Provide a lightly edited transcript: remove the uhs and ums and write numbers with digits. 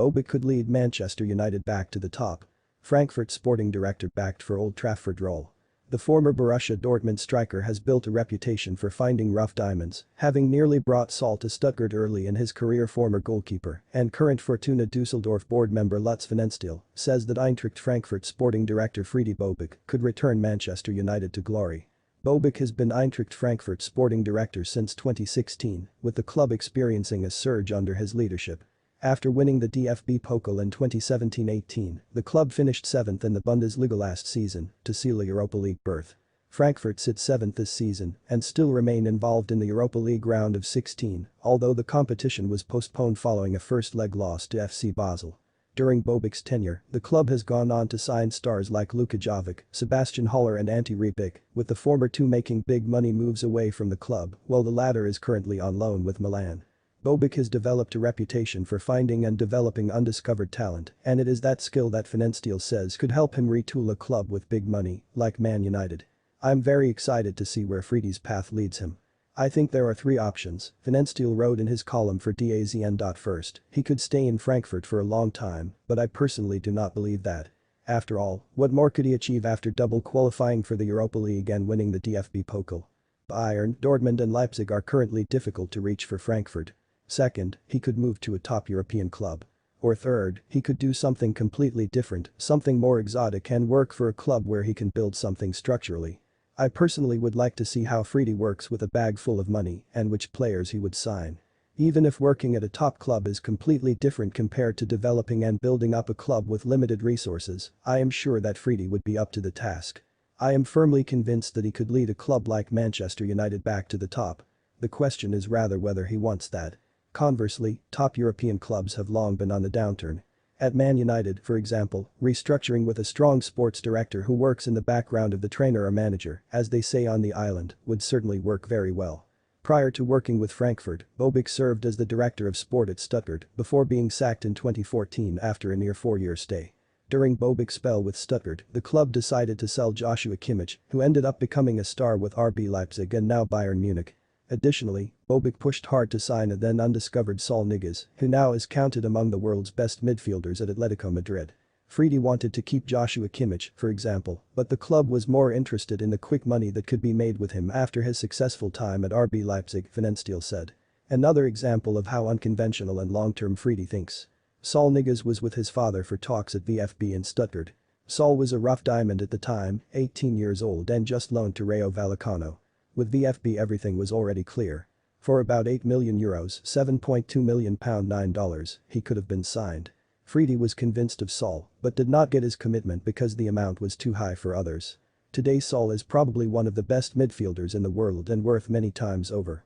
Bobic could lead Manchester United back to the top. Frankfurt sporting director backed for Old Trafford role. The former Borussia Dortmund striker has built a reputation for finding rough diamonds, having nearly brought Saul to Stuttgart early in his career. Former goalkeeper and current Fortuna Düsseldorf board member Lutz Pfannenstiel says that Eintracht Frankfurt sporting director Friede Bobic could return Manchester United to glory. Bobic has been Eintracht Frankfurt sporting director since 2016, with the club experiencing a surge under his leadership. After winning the DFB Pokal in 2017-18, the club finished 7th in the Bundesliga last season to seal a Europa League berth. Frankfurt sits 7th this season and still remain involved in the Europa League round of 16, although the competition was postponed following a first-leg loss to FC Basel. During Bobic's tenure, the club has gone on to sign stars like Luka Jovic, Sebastian Haller and Ante Rebic, with the former two making big money moves away from the club, while the latter is currently on loan with Milan. Bobic has developed a reputation for finding and developing undiscovered talent, and it is that skill that Pfannenstiel says could help him retool a club with big money, like Man United. "I'm very excited to see where Friede's path leads him. I think there are three options," Pfannenstiel wrote in his column for DAZN. First, he could stay in Frankfurt for a long time, but I personally do not believe that. After all, what more could he achieve after double qualifying for the Europa League and winning the DFB Pokal? Bayern, Dortmund and Leipzig are currently difficult to reach for Frankfurt. Second, he could move to a top European club. Or third, he could do something completely different, something more exotic and work for a club where he can build something structurally. I personally would like to see how Friede works with a bag full of money and which players he would sign. Even if working at a top club is completely different compared to developing and building up a club with limited resources, I am sure that Friede would be up to the task. I am firmly convinced that he could lead a club like Manchester United back to the top. The question is rather whether he wants that. Conversely, top European clubs have long been on the downturn. At Man United, for example, restructuring with a strong sports director who works in the background of the trainer or manager, as they say on the island, would certainly work very well. Prior to working with Frankfurt, Bobic served as the director of sport at Stuttgart before being sacked in 2014 after a near 4-year stay. During Bobic's spell with Stuttgart, the club decided to sell Joshua Kimmich, who ended up becoming a star with RB Leipzig and now Bayern Munich. Additionally, Bobic pushed hard to sign a then undiscovered Saul Niguez, who now is counted among the world's best midfielders at Atletico Madrid. Friede wanted to keep Joshua Kimmich, for example, but the club was more interested in the quick money that could be made with him after his successful time at RB Leipzig, Pfannenstiel said. Another example of how unconventional and long-term Friede thinks. Saul Niguez was with his father for talks at VfB in Stuttgart. Saul was a rough diamond at the time, 18 years old and just loaned to Rayo Vallecano. With VfB everything was already clear. For about €8 million, £7.2 million $9, he could have been signed. Friede was convinced of Saul, but did not get his commitment because the amount was too high for others. Today Saul is probably one of the best midfielders in the world and worth many times over.